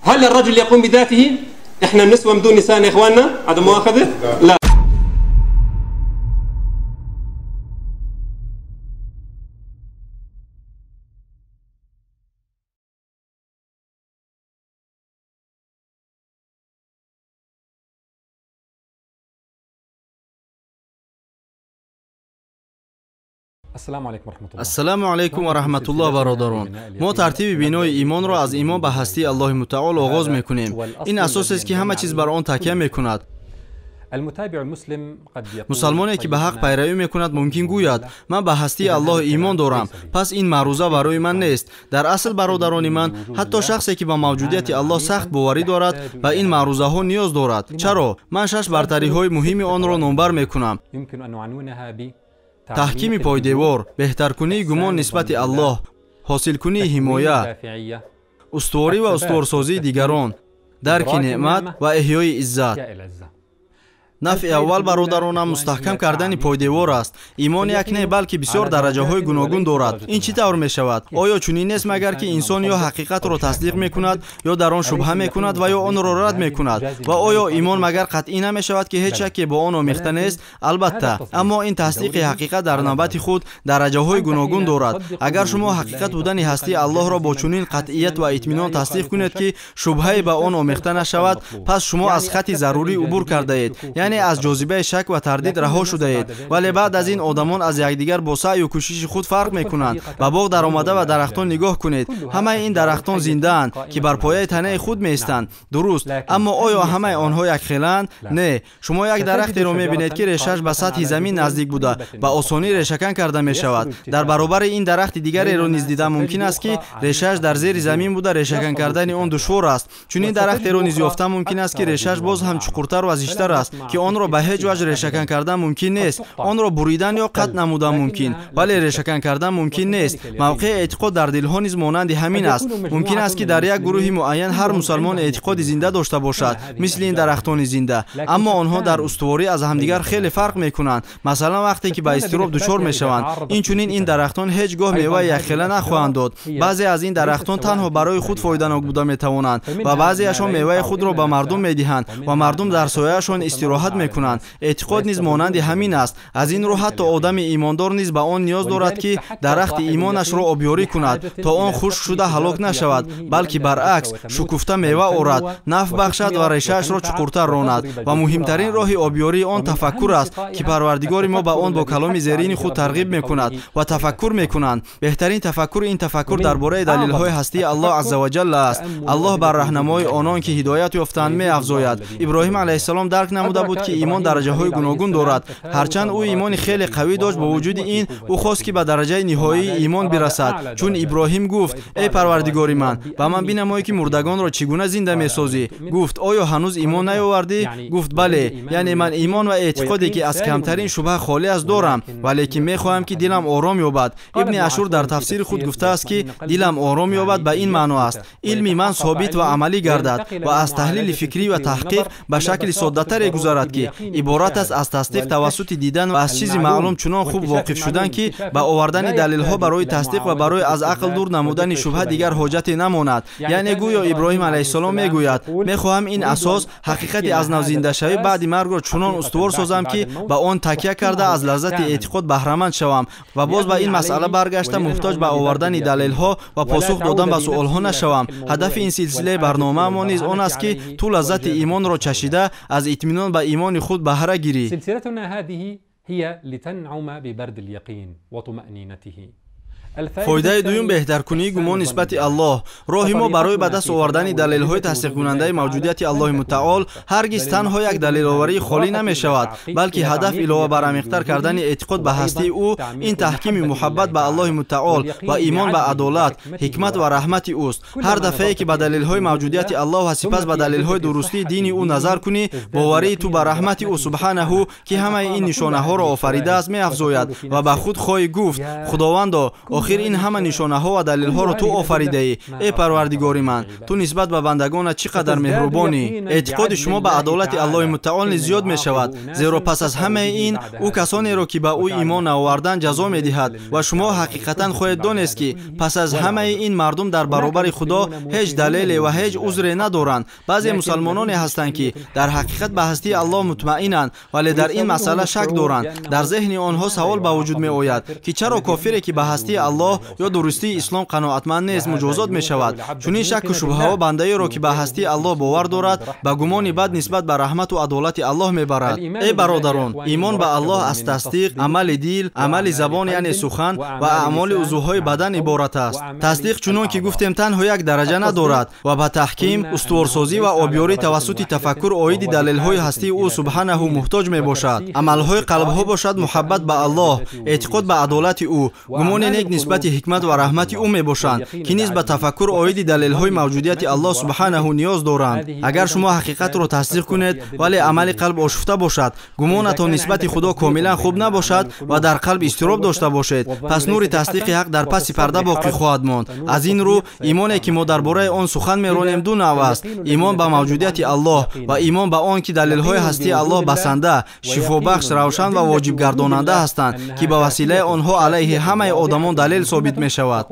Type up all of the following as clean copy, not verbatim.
هل الرجل يقوم بذاته؟ احنا النسوة بدون نساء يا اخواننا؟ عدم مؤاخذة؟ لا. السلام علیکم و رحمت الله برادران. ما ترتیب بینای ایمان را از ایمان به هستی الله متعال آغاز میکنیم. این اساس است که همه چیز بر آن تکیه میکند. مسلمانی که به حق پیروی میکند ممکن گوید من به هستی الله ایمان دارم، پس این معروضه برای من نیست. در اصل برادران من، حتی شخصی که به موجودیت الله سخت باوری دارد به این معروضه ها نیاز دارد. چرا؟ من 6 برتری های مهم آن را نامبر میکنم: تحکیم پایدیوار، بهترکنی گمان نسبت الله، حاصل کنی حمایه، استواری و استوارسازی دیگران، درک نعمت و احیای عزت. نفع اول برادرانم مستحکم کردن پایدیوار است. ایمان یک نه بلکه بسیار درجه های گوناگون دارد. این چی طور می شود؟ آیا چنین نیست مگر که انسان یا حقیقت را تصدیق می کند یا در آن شبهه می کند و یا آن را رد می کند؟ و آیا ایمان مگر قطعی نمی شود که هیچ شکی با آن آمیخته نیست؟ البته، اما این تصدیق حقیقت در نوبت خود درجه های گوناگون دارد. اگر شما حقیقت بودن هستی الله را با چنین قطعیت و اطمینان تصدیق کنید که شبهه به آن آمیخته نشود، پس شما از خط ضروری عبور کرده اید، یعنی از جاذبه شک و تردید رها شده اید. ولی بعد از این آدمان از یکدیگر با سعی و کوشش خود فرق میکنند. به باغ در آمده و درختان نگاه کنید. همه این درختان زنده اند که بر پایه تنه خود میستند، درست، اما آیا همه آنها یک خیلند؟ نه. شما یک درختی را میبینید که ریشش به سطح زمین نزدیک بوده، به آسانی ریشه‌کن کرده میشود. در برابر این درخت دیگری را نیز دیدن ممکن است که ریشش در زیر زمین بوده، ریشه‌کن کردن آن دشوار است. چون این درختی را نیز یافتن ممکن است که ریشش باز هم چقورتر و زیشتر است که آن را به هیچ وجه ریشه‌کن کردن ممکن نیست. آن را بریدن یا قطع نمودن ممکن، ولی ریشه‌کن کردن ممکن نیست. موقع اعتقاد در دلها نیز مانند همین است. ممکن است که در یک گروه معین هر مسلمان اعتقاد زنده داشته باشد، مثل این درختان زنده، اما آنها در استواری از همدیگر خیلی فرق میکنند. مثلا وقتی که به اضطراب دچار میشوند، این درختان هیچگاه میوه یخیله نخواهند داد. بعضی از این درختان تنها برای خود فایده‌ناک بوده میتوانند و بعضیشان میوه خود را به مردم میدهند و مردم در سایه‌شان استراحت میکنند. اعتقاد نیز مانند همین است. از این رو حتی آدم ایماندار نیز به آن نیاز دارد که درخت ایمانش را آبیاری کند تا آن خشک شده هلاک نشود، بلکه برعکس شکفته میوه آورد، نفع بخشد و ریشه‌اش را چقورتر راند. و مهمترین راه آبیاری آن تفکر است که پروردگار ما به آن با کلام زرین خود ترغیب میکند و تفکر میکنند. بهترین تفکر این تفکر درباره دلیل‌های هستی الله عزوجل است. الله بر راهنمای آنان که هدایت یافتند می‌افزاید. ابراهیم علیه السلام درک نموده بود که ایمان درجه های گوناگون دارد. هرچند او ایمان خیلی قوی داشت، با وجود این او خواست که به درجه نهایی ایمان برسد. چون ابراهیم گفت ای پروردگار من، به من بنمای که مردگان را چگونه زنده میسازی. گفت آیا هنوز ایمان نیاوردی؟ گفت بله، یعنی من ایمان و اعتقادی که از کمترین شبهه خالی از دارم، ولی که میخواهم که دلم آرام یابد. ابن عاشور در تفسیر خود گفته است که دلم آرام یابد به این معنا است علم من ثابت و عملی گردد و از تحلیل فکری و تحقیق به شکل ساده‌تر گذرد که عبارت است از تصدیق توسط دیدن و از چیزی معلوم چنان خوب واقف شدن که با آوردن دلیل ها برای تصدیق و برای از عقل دور نمودن شبهه دیگر حاجتی نماند. یعنی گویا ابراهیم علیه السلام میگوید میخواهم این اساس حقیقت از نو زنده شوی بعد مرگ را چنان استوار سازم که به آن تکیه کرده از لذت اعتقاد بهره مند شوم و باز به این مسئله برگشته محتاج به آوردن دلیل ها و پاسخ دادن به سوال ها نشوم. هدف این سلسله برنامه ما نیز آن است که تو لذت ایمان را چشیده از اطمینان به ایمان خود بهره گیری. سلسلتنا هذه هي لتنعم ببرد اليقين وطمأنينته. فایده دوم بهترکنی گمان نسبت الله. راه ما برای به دست آوردن دلیل های تصدیق کننده موجودیت الله متعال هرگز تنها یک دلیل آوری خالی نمی شود، بلکه هدف علاوه بر عمیق‌تر کردن اعتقاد به هستی او، این تحکیم محبت به الله متعال و ایمان به عدالت، حکمت و رحمت اوست. هر دفعه که به دلیل های موجودیت الله و سپس به دلیل های درستی دین او نظر کنی، باوری تو به رحمت او سبحانه که همه این نشانه ها را آفریده است می افزاید و به خود خواهی گفت خداوندا آخر این همه نشانه ها و دلیل ها رو تو آفریده ای. ای پروردگار من، تو نسبت به بندگانت چقدر مهربانی. اعتقاد شما به عدالت الله متعال زیاد می شود، زیرا پس از همه این او کسانی را که به او ایمان آوردند جزا می دهد و شما حقیقتا خواهید دانست که پس از همه این مردم در برابر خدا هیچ دلیل و هیچ عذری ندارند. بعضی مسلمانانی هستند که در حقیقت به هستی الله مطمئنند ولی در این مسئله شک دارند. در ذهن آنها سوال به وجود می آید که چرا کافری که به هستی الله یا درستی اسلام قناعتمند نیست مجازات می شود. چون این شک و شبهه ها بنده را که به هستی الله باور دارد به گمان بد نسبت به رحمت و عدالت الله می برد. ای برادران، ایمان به الله از تصدیق، عمل دل، عمل زبان یعنی سخن و اعمال عضوهای بدن عبارت است. تصدیق چنان که گفتیم تنها یک درجه ندارد و به تحکیم، استوارسازی و آبیاری توسط تفکر عاید دلیل‌های هستی او سبحانه محتاج می باشد. عمل‌های قلب‌ها باشد محبت به الله، اعتقاد به عدالت او، گمان نیک نسبت حکمت و رحمت او می باشند که نیز به تفکر عاید دلیل‌های موجودیت الله سبحانه نیاز دارند. اگر شما حقیقت را تصدیق کنید ولی عمل قلب آشفته باشد، گمانتان نسبت خدا کاملا خوب نباشد و در قلب اضطراب داشته باشید، پس نور تصدیق حق در پس پرده باقی خواهد ماند. از این رو ایمانی که ما درباره آن سخن می‌رانیم دو نوع است: ایمان به موجودیت الله و ایمان به آن که دلیل‌های هستی الله بسنده، شفابخش، روشن و واجب گرداننده هستند که به وسیله آنها علیه همه آدمان دلیل ثابت می‌شود.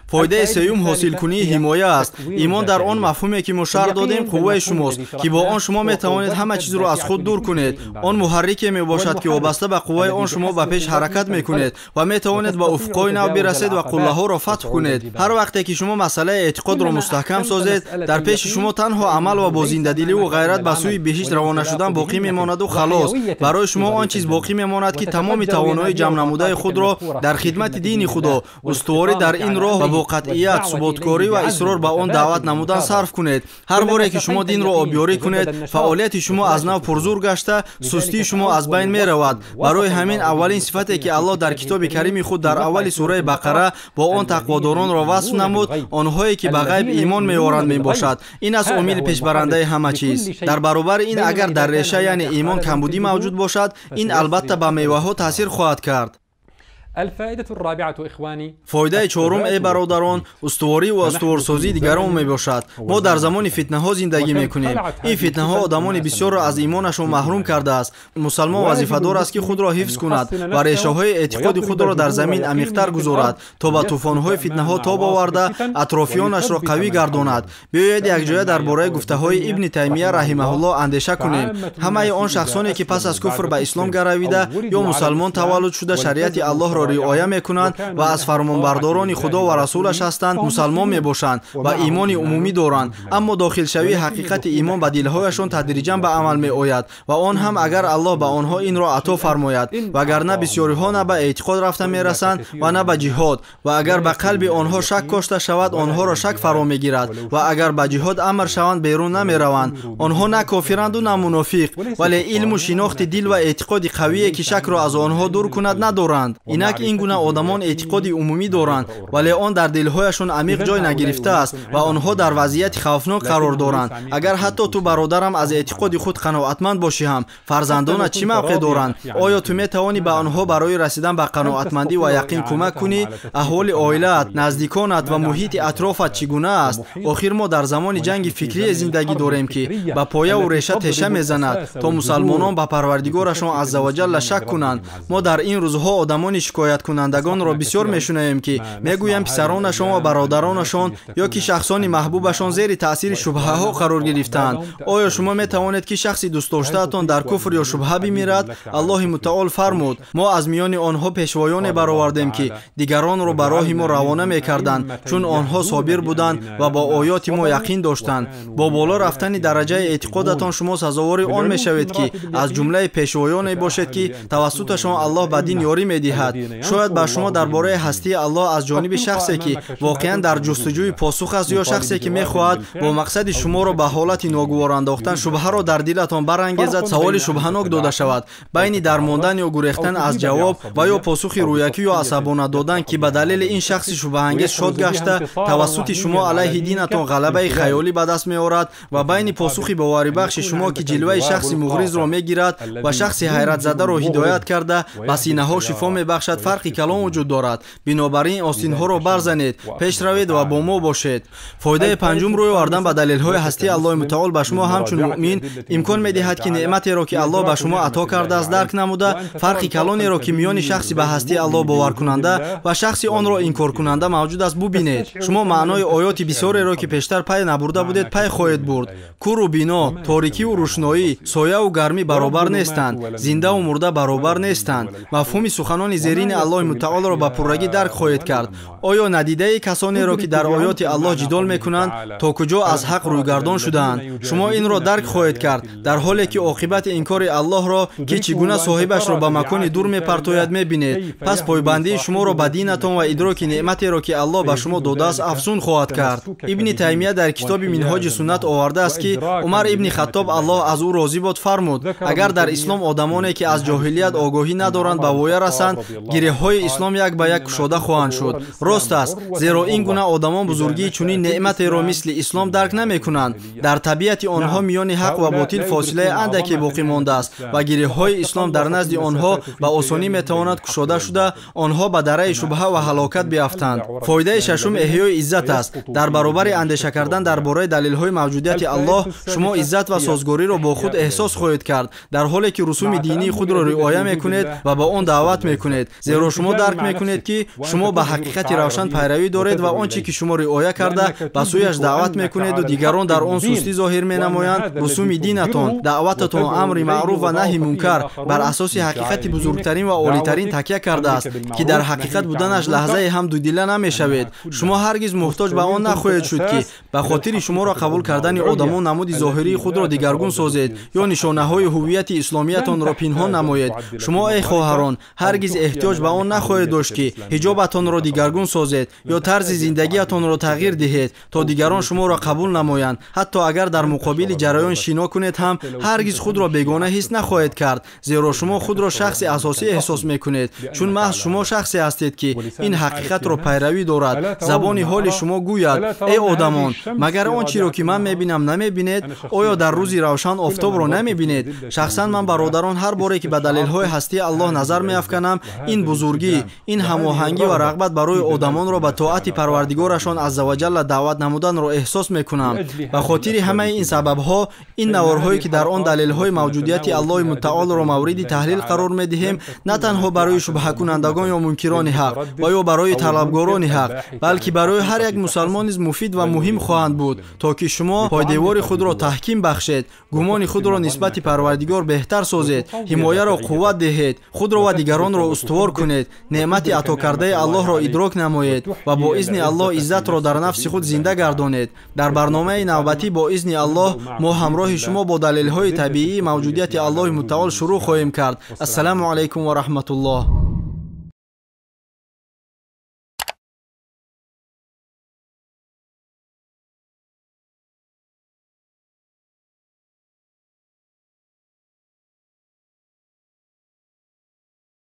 فایده سیوم حاصل کنی حمایه است. ایمان در آن مفهومی که ما شرح دادیم قوه شماست که با آن شما می توانید همه چیز را از خود دور کنید. آن محرکی می باشد که وابسته به قوه آن شما به پیش حرکت می کنید و می توانید به افقهای نو برسید و قله ها را فتح کنید. هر وقتی که شما مسئله اعتقاد را مستحکم سازید، در پیش شما تنها عمل و با زنده‌دلی و غیرت به سوی بهشت روانه شدن باقی میماند و خلاص. برای شما آن چیز باقی میماند که تمام توانایی جمع نموده خود را در خدمت دین خدا، استواری در این راه و قطعیت، ثباتکاری و اصرار به آن دعوت نمودن صرف کنید. هر باره که شما دین را آبیاری کنید، فعالیت شما از نو پرزور گشته، سستی شما از بین می رود. برای همین اولین صفتی که الله در کتاب کریم خود در اول سوره بقره با آن تقواداران را وصف نمود، آنهایی که به غیب ایمان می‌آورند می باشد. این از عامل پیشبرنده همه چیز. در برابر این اگر در ریشه یعنی ایمان کمبودی موجود باشد، این البته به میوه‌ها تاثیر خواهد کرد. فایده چهارم ای برادران، استواری و استوارسازی دیگران می باشد. ما در زمان فتنه ها زندگی می کنیم. این فتنه ها آدمان بسیار را از ایمانشان محروم کرده است. مسلمان وظیفه دار است که خود را حفظ کند و ریشه های اعتقاد خود را در زمین عمیق‌تر گذارد تا به طوفان های فتنه ها تاب آورده اطرافیانش را قوی گرداند. بیایید یک جای درباره گفته های ابن تیمیه رحمه الله اندیشه کنیم. همه آن شخصانی که پس از کفر به اسلام گرویده یا مسلمان تولد شده شریعت الله را رعایت میکنند و از فرمانبرداران خدا و رسولش هستند، مسلمان میباشند و ایمان عمومی دارند، اما داخل شوی حقیقت ایمان به دلهایشان تدریجا به عمل میآید و آن هم اگر الله به آنها این را عطا فرماید، وگرنه بسیاری ها نه به اعتقاد رفته میرسند و نه به جهاد، و اگر به قلب آنها شک کاشته شود آنها را شک فرا میگیرد و اگر به جهاد امر شوند بیرون نمیروند. آنها نه کافرند و نه منافق، ولی علم و شناخت دل و اعتقاد قوی که شک را از آنها دور کند ندارند. اینک این گونه آدمان اعتقادی عمومی دارند ولی آن در دلهایشان عمیق جای نگرفته است و آنها در وضعیت خوفناک قرار دارند. اگر حتی تو برادرم از اعتقاد خود قناعتمند باشی هم، فرزندانت چه موقع دارند؟ آیا تو می توانی به آنها برای رسیدن به قناعتمندی و یقین کمک کنی؟ احوال عائلت، نزدیکانت و محیط اطرافت چگونه است؟ آخر ما در زمان جنگ فکری زندگی داریم که به پایه و ریشه تشه میزند تا مسلمانان به پروردگارشان عزوجل شک کنند. ما در این روزها آدمان شکایت کنندگان را بسیار میشنویم که میگویند پسرانشان و برادرانشان یا که شخصان محبوبشان زیر تاثیر شبهه ها قرار گرفتند. آیا شما می توانید که شخصی دوست داشتهتان در کفر یا شبهه بمیرد؟ الله متعال فرمود ما از میان آنها پیشوایان برآوردیم که دیگران را به راه ما روانه میکردند، چون آنها صابر بودند و با آیات ما یقین داشتند. با بالا رفتن درجه اعتقادتان شما سزاوار آن میشوید که از جمله پیشوایان باشید که توسطشان الله به دین یاری میدهد. شاید به شما درباره هستی الله از جانب شخصی که واقعا در جستجوی پاسخ است یا شخصی که میخواهد با مقصد شما را به حالت ناگوار انداختن شبهه را در دلتان برانگیزد سوال شبهه‌ناک داده شود. بین درماندن یا گریختن از جواب و یا پاسخ رویکی یا عصبانه دادن که به دلیل این شخص شبهه انگیز شد گشته توسط شما علیه دینتان غلبه خیالی به دست میآورد و بین پاسخ باوری بخش شما که جلوه شخص مغرض را میگیرد و شخص حیرت زده را هدایت کرده به سینه ها شفا میبخشد фарқи калон вуҷуд дорад. Бинобар ин остинҳоро барзанед, пеш равед ва бо мо бошед. Фоидаи панҷум рӯй овардан ба далелҳои ҳастии Аллоҳи мутаол ба шумо ҳамчун муъмин имкон медиҳад ки неъматеро ки Аллоҳ ба шумо ато кардааст дарк намуда, фарқи калонеро ки миёни шахси ба ҳастии Аллоҳ боваркунанда ва шахси онро инкоркунанда мавҷуд аст бубинед. шумо маънои оёти бисёреро ки пештар пай набурда будед пай хоҳед бурд. Куру бино, торикиву рӯшноӣ, сояву гармӣ баробар нестанд, зиндаву мурда баробар нестанд. мафҳуми суханони зерини Аллоҳи мутаолро ба пуррагӣ дарк хоҳед кард. оё надидаи касонеро ки дар оёти Аллоҳ ҷидол мекунанд то куҷо аз ҳақ рӯйгардон шудаанд? шумо инро дарк хоҳед кард, дар ҳоле ки оқибати инкори Аллоҳро ки чӣ гуна соҳибашро ба макони дур мепартояд мебинед. пас пойбандии шуморо ба динатон ва идроки неъматеро ки Аллоҳ ба шумо додааст афзун хоҳад кард. ибни Таймия дар китоби Минҳоҷи суннат овардааст ки Умар ибни Хаттоб Аллоҳ аз ӯ розӣ бод фармуд: агар дар ислом одамоне ки аз ҷоҳилият огоҳӣ надоранд ба воя расанд, гиреҳҳои ислом як ба як кушода хоҳанд шуд. рост аст, зеро ин гуна одамон бузургии чунин неъматеро мисли ислом дарк намекунанд. дар табиати онҳо миёни ҳақ ва ботил фосилаи андаке боқӣ мондааст ва гиреҳҳои ислом дар назди онҳо ба осонӣ метавонад кушода шуда, онҳо ба дараи шубҳа ва ҳалокат биафтанд. фоидаи шашум эҳёи иззат аст. дар баробари андеша кардан дар бораи далелҳои мавҷудияти Аллоҳ, шумо иззат ва созгориро бо худ эҳсос хоҳед кард, дар ҳоле ки русуми динии худро риоя мекунед ва ба он даъват мекунед. зеро шумо дарк мекунед ки шумо ба ҳақиқати равшан пайравӣ доред ва он чӣ ки шумо риоя карда ба сӯяш даъват мекунеду дигарон дар он сустӣ зоҳир менамоянд. русуми динатон, даъвататон амри маъруф ва наҳи мункар бар асоси ҳақиқати бузургтарин ва олитарин такя кардааст, ки дар ҳақиқат буданаш лаҳзае ҳам дудила намешавед. шумо ҳаргиз муҳтоҷ ба он нахоҳед шуд ки ба хотири шуморо қабул кардани одамон намуди зоҳирии худро дигаргун созед ё нишонаҳои ҳуввияти исломиятонро пинҳон намоед. шумо эй хоҳарон, ҳаргиз эҳтиёҷ ба он нахоҳед дошт ки ҳиҷобатонро дигаргун созед ё тарзи зиндагиатонро тағйир диҳед то дигарон шуморо қабул намоянд. ҳатто агар дар муқобили ҷараён шино кунед ҳам ҳаргиз худро бегона ҳис нахоҳед кард, зеро шумо худро шахси асосӣ эҳсос мекунед, чун маҳз шумо шахсе ҳастед ки ин ҳақиқатро пайравӣ дорад. забони ҳоли шумо гӯяд: эй одамон, магар он чиро ки ман мебинам намебинед? оё дар рӯзи равшан офтобро намебинед? шахсан ман бародарон, ҳар боре ки ба далелҳои ҳастии Аллоҳ назар меафканам, ин бузургӣ, ин ҳамоҳангӣ ва рағбат барои одамонро ба тоати парвардигорашон азза ва ҷалла даъват намуданро эҳсос мекунам. ба хотири ҳамаи ин сабабҳо, ин наворҳое ки дар он далелҳои мавҷудияти Аллоҳи мутаолро мавриди таҳлил қарор медиҳем, на танҳо барои шубҳакунандагон ё мункирони ҳақ ва ё барои талабгорони ҳақ, балки барои ҳар як мусалмон низ муфид ва муҳим хоҳанд буд, то ки шумо пойдевори худро таҳким бахшед, гумони худро нисбати парвардигор беҳтар созед, ҳимояро қувват диҳед, худро ва дигаронро устувор кунед, неъмати атокардаи Аллоҳро идрок намоед ва бо изни Аллоҳ иззатро дар нафси худ зинда гардонед. дар барномаи навбатӣ бо изни Аллоҳ мо ҳамроҳи шумо бо далелҳои табиии мавҷудияти Аллоҳи мутаол шурӯъ хоҳем кард. ассалому алайкум ва раҳматуллоҳ.